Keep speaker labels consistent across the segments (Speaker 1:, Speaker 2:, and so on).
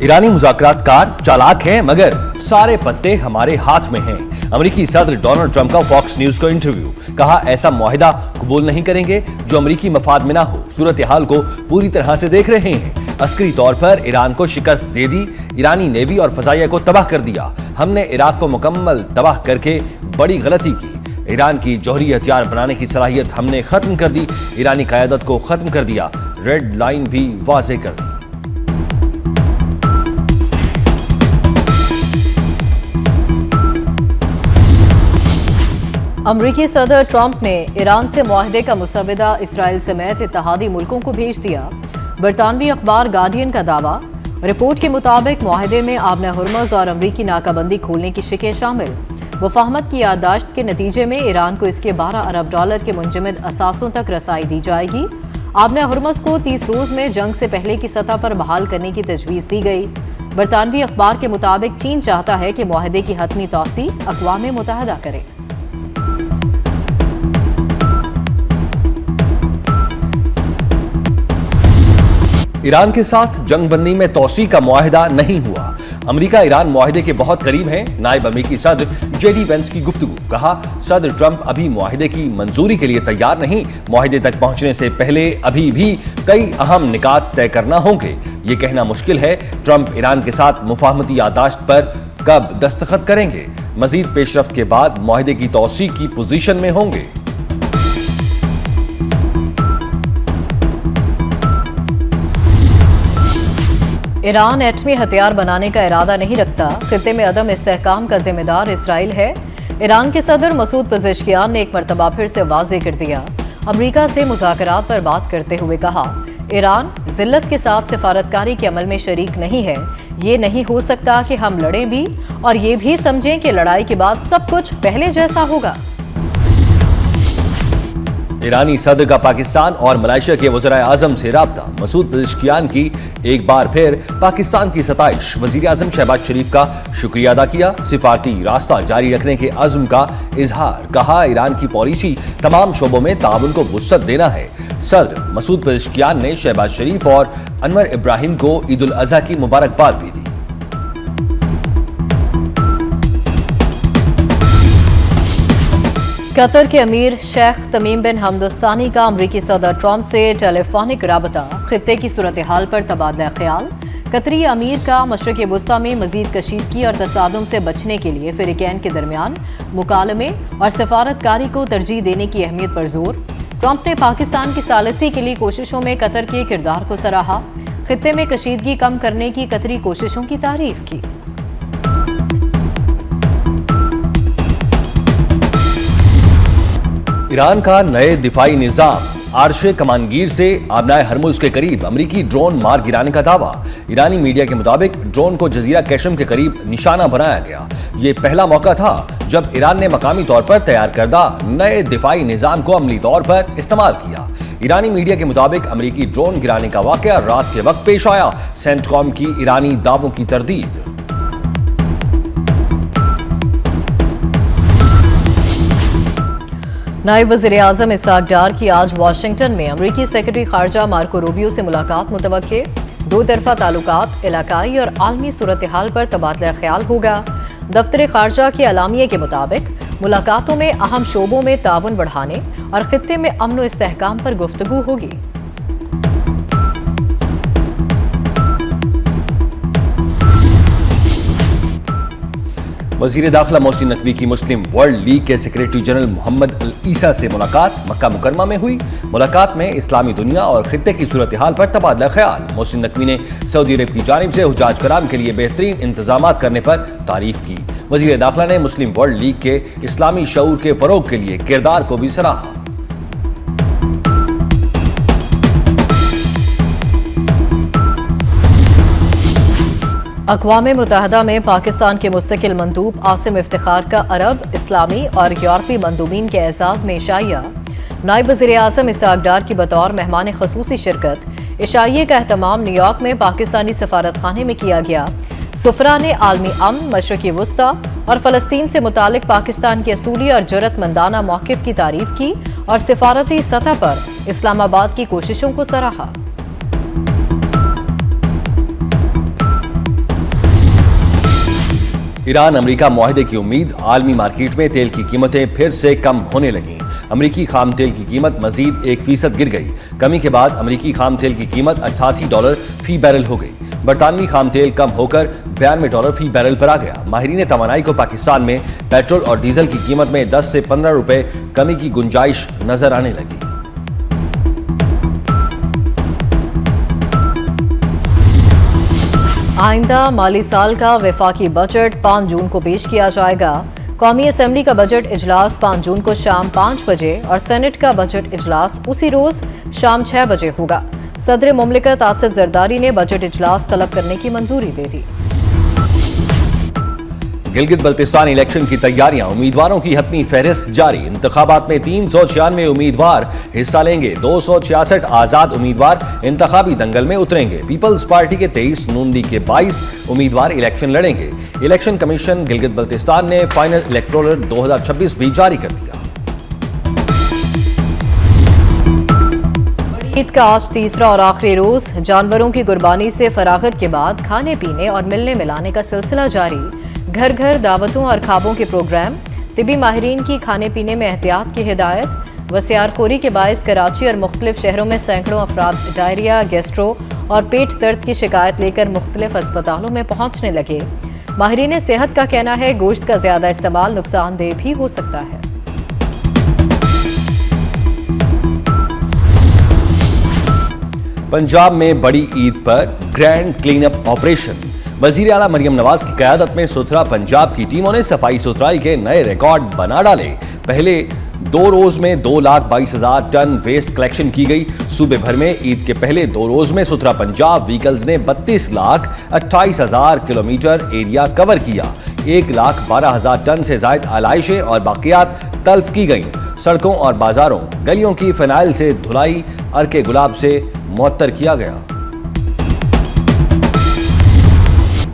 Speaker 1: ईरानी मुज़ाकरातकार चालाक हैं, मगर सारे पत्ते हमारे हाथ में हैं। अमेरिकी सदर डोनाल्ड ट्रंप का फॉक्स न्यूज को इंटरव्यू, कहा ऐसा मुआहिदा कबूल नहीं करेंगे जो अमेरिकी मफाद में ना हो। सूरत हाल को पूरी तरह से देख रहे हैं। अस्करी तौर पर ईरान को शिकस्त दे दी, ईरानी नेवी और फजाइया को तबाह कर दिया। हमने इराक को मुकम्मल तबाह करके बड़ी गलती की। ईरान की जौहरी हथियार बनाने की सलाहियत हमने खत्म कर दी, ईरानी क़यादत को खत्म कर दिया, रेड लाइन भी वाज़ेह कर दी।
Speaker 2: अमरीकी सदर ट्रंप ने ईरान से मुआहदे का मुसव्वदा इसराइल समेत इत्तेहादी मुल्कों को भेज दिया। बरतानवी अखबार गार्डियन का दावा, रिपोर्ट के मुताबिक मुआहदे में आबना हुर्मुज़ और अमरीकी नाकाबंदी खोलने की शिकें शामिल। वफाहमत की याददाश्त के नतीजे में ईरान को इसके $12 अरब के मुंजमद असासों तक रसाई दी जाएगी। आबना हुर्मुज़ को 30 रोज में जंग से पहले की सतह पर बहाल करने की तजवीज़ दी गई। बरतानवी अखबार के मुताबिक चीन चाहता है कि मुआहदे की हतमी तौसी अक़वाम मुत्तहिदा करे।
Speaker 1: ईरान के साथ जंग बंदी में तौसी का मुआहिदा नहीं हुआ। अमेरिका ईरान मुआहिदे के बहुत करीब है। नायब अमेरिकी सदर जेडी वेंस की गुफ्तगू, कहा सदर ट्रंप अभी मुआहिदे की मंजूरी के लिए तैयार नहीं। मुआहिदे तक पहुंचने से पहले अभी भी कई अहम निकात तय करना होंगे। ये कहना मुश्किल है ट्रंप ईरान के साथ मुफाहमती याददाश्त पर कब दस्तखत करेंगे। मजीद पेशरफ्त के बाद मुआहिदे की तौसी की पोजीशन में होंगे।
Speaker 2: ईरान एटमी हथियार बनाने का इरादा नहीं रखता, खित्ते में अदम इस्तेहकाम का जिम्मेदार इसराइल है। ईरान के सदर मसूद पेज़ेश्कियान ने एक मरतबा फिर से वाज़ेह कर दिया। अमरीका से मुज़ाकरात पर बात करते हुए कहा, ईरान जिल्लत के साथ सिफारतकारी के अमल में शरीक नहीं है। ये नहीं हो सकता कि हम लड़ें भी और ये भी समझें कि लड़ाई के बाद सब कुछ पहले जैसा होगा।
Speaker 1: ईरानी सदर का पाकिस्तान और मलेशिया के वज़ीर आज़म से राब्ता, मसूद पेज़ेश्कियान की एक बार फिर पाकिस्तान की सताइश। वज़ीर आज़म शहबाज शरीफ का शुक्रिया अदा किया, सिफारती रास्ता जारी रखने के अज़्म का इजहार, कहा ईरान की पॉलिसी तमाम शोबों में ताउन को वुसअत देना है। सदर मसूद पेज़ेश्कियान ने शहबाज शरीफ और अनवर इब्राहिम को ईद उल अज़हा की मुबारकबाद भी दी।
Speaker 2: कतर के अमीर शेख तमीम बिन हमद अल सानी का अमरीकी सदर ट्रंप से टेलीफोनिक राबता, खित्ते की सूरत हाल पर तबादला ख्याल। कतरी अमीर का मशरक़ वस्ता में मजीद कशीदगी और तसादुम से बचने के लिए फ़रीक़ैन के दरमियान मुकालमे और सफारतकारी को तरजीह देने की अहमियत पर जोर। ट्रंप ने पाकिस्तान की सालिसी के लिए कोशिशों में कतर के किरदार को सराहा, खित्ते में कशीदगी कम करने की कतरी कोशिशों की तारीफ की।
Speaker 1: ईरान का नए दिफाई निजाम, आर्शे कमानगीर से आबनाए हरमुज के करीब अमरीकी ड्रोन मार गिराने का दावा। ईरानी मीडिया के मुताबिक ड्रोन को जजीरा कैशम के करीब निशाना बनाया गया। ये पहला मौका था जब ईरान ने मकामी तौर पर तैयार करदा नए दिफाई निजाम को अमली तौर पर इस्तेमाल किया। ईरानी मीडिया के मुताबिक अमरीकी ड्रोन गिराने का वाकया रात के वक्त पेश आया। सेंटकॉम की ईरानी दावों की तरदीद।
Speaker 2: नायब वज़ीर आज़म इसहाक डार की आज वाशिंगटन में अमरीकी सेक्रेटरी खारजा मार्को रूबियो से मुलाकात मुतवक्के। दो तरफा ताल्लुकात, इलाकाई और आलमी सूरत हाल पर तबादला ख्याल होगा। दफ्तर खारजा के अलामिये के मुताबिक मुलाकातों में अहम शोबों में ताउन बढ़ाने और खित्ते में अमन व इस्तेहकाम पर गुफ्तगू होगी।
Speaker 1: वज़ीर दाखिला मोहसिन नकवी की मुस्लिम वर्ल्ड लीग के सेक्रेटरी जनरल मोहम्मद अल ईसा से मुलाकात मक्का मुकरमा में हुई। मुलाकात में इस्लामी दुनिया और खित्ते की सूरत हाल पर तबादला ख्याल। मोहसिन नकवी ने सऊदी अरब की जानिब से हुज्जाज कराम के लिए बेहतरीन इंतजाम करने पर तारीफ की। वज़ीर दाखिला ने मुस्लिम वर्ल्ड लीग के इस्लामी शऊर के फरोग के लिए किरदार को भी सराहा।
Speaker 2: अक़वाम मुत्तहिदा में पाकिस्तान के मुस्तकिल मंदूब आसिम इफ्तिखार का अरब, इस्लामी और यूरोपी मंदूबीन के एजाज़ में इशाइया। नायब वज़ीर आज़म इसहाक डार की बतौर मेहमान ख़ुसूसी शिरकत। इशाइये का एहतमाम न्यूयॉर्क में पाकिस्तानी सफारत खाने में किया गया। सुफरा ने आलमी अमन, मशरक़ी वस्ता और फ़लस्तीन से मुतालिक पाकिस्तान के असूली और जुर्रतमंदाना मौक़िफ़ की तारीफ़ की और सिफारती सतह पर इस्लामाबाद की कोशिशों को सराहा।
Speaker 1: ईरान अमेरिका मुआहदे की उम्मीद, आलमी मार्केट में तेल की कीमतें फिर से कम होने लगीं। अमेरिकी खाम तेल की कीमत मजीद 1% गिर गई। कमी के बाद अमेरिकी खाम तेल की कीमत $88 फी बैरल हो गई। बरतानवी खाम तेल कम होकर $92 फी बैरल पर आ गया। माहिरीन तवानाई को पाकिस्तान में पेट्रोल और डीजल की कीमत में 10 से 15 रुपए कमी की गुंजाइश नजर आने लगी।
Speaker 2: आइंदा माली साल का वफाकी बजट 5 जून को पेश किया जाएगा। कौमी असम्बली का बजट इजलास 5 जून को शाम 5 बजे और सेनेट का बजट इजलास उसी रोज शाम 6 बजे होगा। सदर मुमलिकत आसिफ जरदारी ने बजट इजलास तलब करने की मंजूरी दे दी।
Speaker 1: गिलगित बल्तिस्तान इलेक्शन की तैयारियां, उम्मीदवारों की हतमी फहरिस्त जारी। इंतखाबात में 396 उम्मीदवार हिस्सा लेंगे। 266 आजाद उम्मीदवार इंतखाबी दंगल में उतरेंगे। पीपल्स पार्टी के 23, नून लीग के 22 उम्मीदवार इलेक्शन लड़ेंगे। इलेक्शन कमीशन गिलगित बल्तिस्तान ने फाइनल इलेक्टोरल 2026 भी जारी कर दिया।
Speaker 2: ईद का आज तीसरा और आखिरी रोज जानवरों की कुर्बानी से फरागत के बाद खाने पीने और मिलने मिलाने का सिलसिला जारी। घर घर दावतों और खाबों के प्रोग्राम, तिबी माहिरीन की खाने पीने में एहतियात की हिदायत। वसियारखोरी के बायस कराची और मुख्तलिफ शहरों में सैकड़ों अफराद डायरिया, गैस्ट्रो और पेट दर्द की शिकायत लेकर मुख्तलिफ अस्पतालों में पहुंचने लगे। माहिरीन सेहत का कहना है गोश्त का ज्यादा इस्तेमाल नुकसानदेह भी हो सकता है।
Speaker 1: पंजाब में बड़ी ईद पर ग्रैंड क्लीन अप ऑपरेशन। वजीर आला मरियम नवाज की क़यादत में सुथरा पंजाब की टीमों ने सफाई सुथराई के नए रिकॉर्ड बना डाले। पहले 2 रोज में 2,22,000 टन वेस्ट कलेक्शन की गई। सूबे भर में ईद के पहले 2 रोज में सुथरा पंजाब व्हीकल्स ने 32,28,000 किलोमीटर एरिया कवर किया। 1,12,000 टन से जायद आलाइशें और बाकियात तल्फ की गईं। सड़कों और बाजारों, गलियों की फिनाइल से धुलाई, अर्के गुलाब से मुअत्तर किया गया।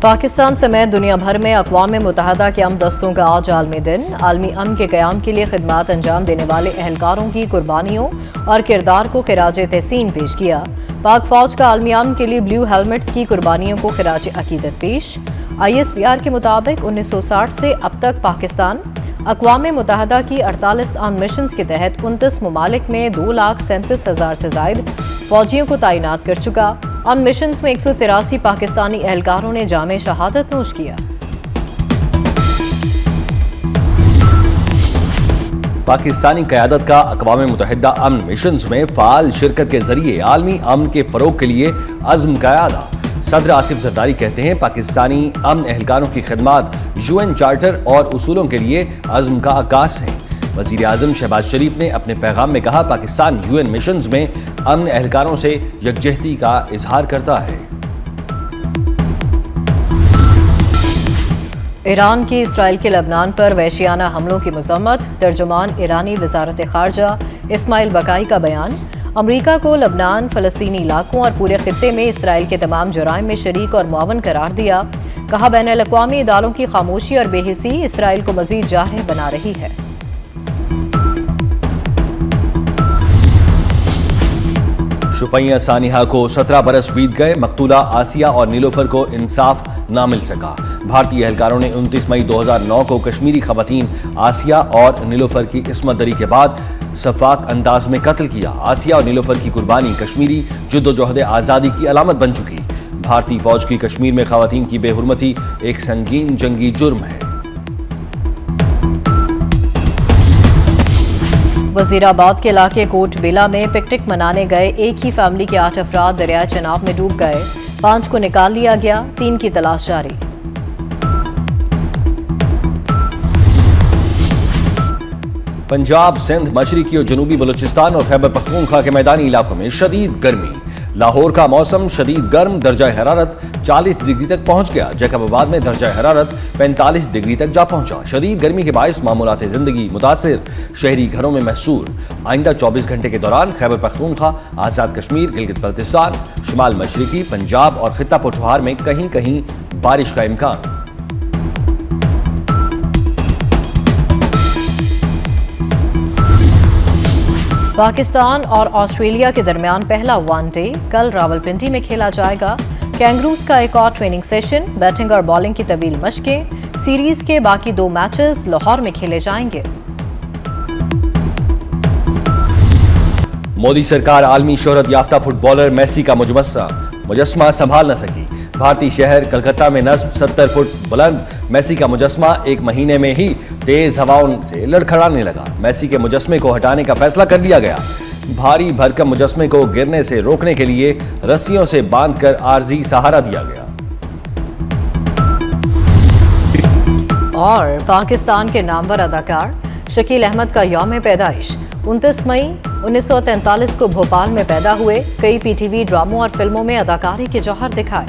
Speaker 2: पाकिस्तान समेत दुनिया भर में अक़वाम मुत्तहिदा के अमन दस्तों का आज आलमी दिन। आलमी अमन के क़याम के लिए खिदमात अंजाम देने वाले एहलकारों की कुर्बानियों और किरदार को खिराज तहसीन पेश किया। पाक फौज का आलमी अमन के लिए ब्लू हेलमेट्स की कुर्बानियों को खिराज अकीदत पेश। ISPR के मुताबिक 1960 से अब तक पाकिस्तान अक़वाम मुत्तहिदा की 48 अमन मिशन के तहत 29 ममालिक में 2,37,000 से जायद फौजियों को तैनात कर चुका। अमन मिशन में 183 पाकिस्तानी एहलकारों ने जामे शहादत नोश किया।
Speaker 1: पाकिस्तानी क़यादत का अक़वाम मुत्तहिदा अमन मिशंस में फ़ाल शिरकत के जरिए आलमी अमन के फ़रोग़ के लिए अज़्म का इरादा। सदर आसिफ जरदारी कहते हैं पाकिस्तानी अमन एहलकारों की खिदमात UN चार्टर और उसूलों के लिए अज़्म का आकाश है। वज़ीर आज़म शहबाज शरीफ ने अपने पैगाम में कहा पाकिस्तान UN मिशंस में अमन एहलकारों से यकजहती का इजहार करता है।
Speaker 2: ईरान की इसराइल के लबनान पर वहशियाना हमलों की मज़म्मत। तर्जुमान ईरानी वज़ारत ख़ारजा इस्माइल बकाई का बयान। अमरीका को लबनान, फ़लस्तीनी इलाकों और पूरे खित्ते में इसराइल के तमाम जुराइम में शरीक और मुआवन करार दिया। कहा बैनुल-अक़वामी इदारों की खामोशी और बेहिसी इसराइल को मज़ीद जारह बना रही है।
Speaker 1: शुपैया सानिहा को 17 बरस बीत गए। मकतूला आसिया और नीलोफर को इंसाफ ना मिल सका। भारतीय एहलकारों ने 29 मई 2009 को कश्मीरी खवातीन आसिया और नीलोफर की इस्मत दरी के बाद शफाक अंदाज में कत्ल किया। आसिया और नीलोफर की कुर्बानी कश्मीरी जद्दोजहद आज़ादी की अलामत बन चुकी। भारतीय फौज की कश्मीर में खवातीन की बेहुरमती एक संगीन जंगी जुर्म है।
Speaker 2: वजीराबाद के इलाके कोट बेला में पिकनिक मनाने गए एक ही फैमिली के 8 अफराद दरिया चनाब में डूब गए। 5 को निकाल लिया गया, 3 की तलाश जारी।
Speaker 1: पंजाब, सिंध, मशरिकी और जनूबी बलूचिस्तान और खैबर पख्तूनख्वा के मैदानी इलाकों में शदीद गर्मी। लाहौर का मौसम शदीद गर्म, दर्जा हरारत 40 डिग्री तक पहुंच गया। जैकबाबाद में दर्जा हरारत 45 डिग्री तक जा पहुंचा। शदीद गर्मी के बायस मामूलात जिंदगी मुतासिर, शहरी घरों में महसूर। आइंदा 24 घंटे के दौरान खैबर पख्तूनख्वा, आज़ाद कश्मीर, गिलगित बल्तिस्तान, शुमाल मशरिकी पंजाब और खित्ता पोठोहार में कहीं कहीं बारिश का इम्कान।
Speaker 2: पाकिस्तान और ऑस्ट्रेलिया के दरमियान पहला वनडे कल रावलपिंडी में खेला जाएगा। कैंगरूज का एक और ट्रेनिंग सेशन, बैटिंग और बॉलिंग की तवील मशकें, सीरीज के बाकी 2 मैचेस लाहौर में खेले जाएंगे।
Speaker 1: मोदी सरकार आलमी शोहरत याफ्ता फुटबॉलर मेसी का मुजस्मा संभाल न सकी। भारतीय शहर कलकत्ता में नस्ब 70 फुट बुलंद मेसी का मुजस्मा एक महीने में ही तेज हवाओं से लड़खड़ाने लगा। मेसी के मुजस्मे को हटाने का फैसला कर लिया गया। भारी भरकम मुजस्मे को गिरने से रोकने के लिए रस्सियों से बांधकर आरजी सहारा दिया गया।
Speaker 2: और पाकिस्तान के नामवर अदाकार शकील अहमद का यौम पैदाइश 29 मई 1943 को भोपाल में पैदा हुए। कई पीटीवी ड्रामों और फिल्मों में अदाकारी के जौहर दिखाए।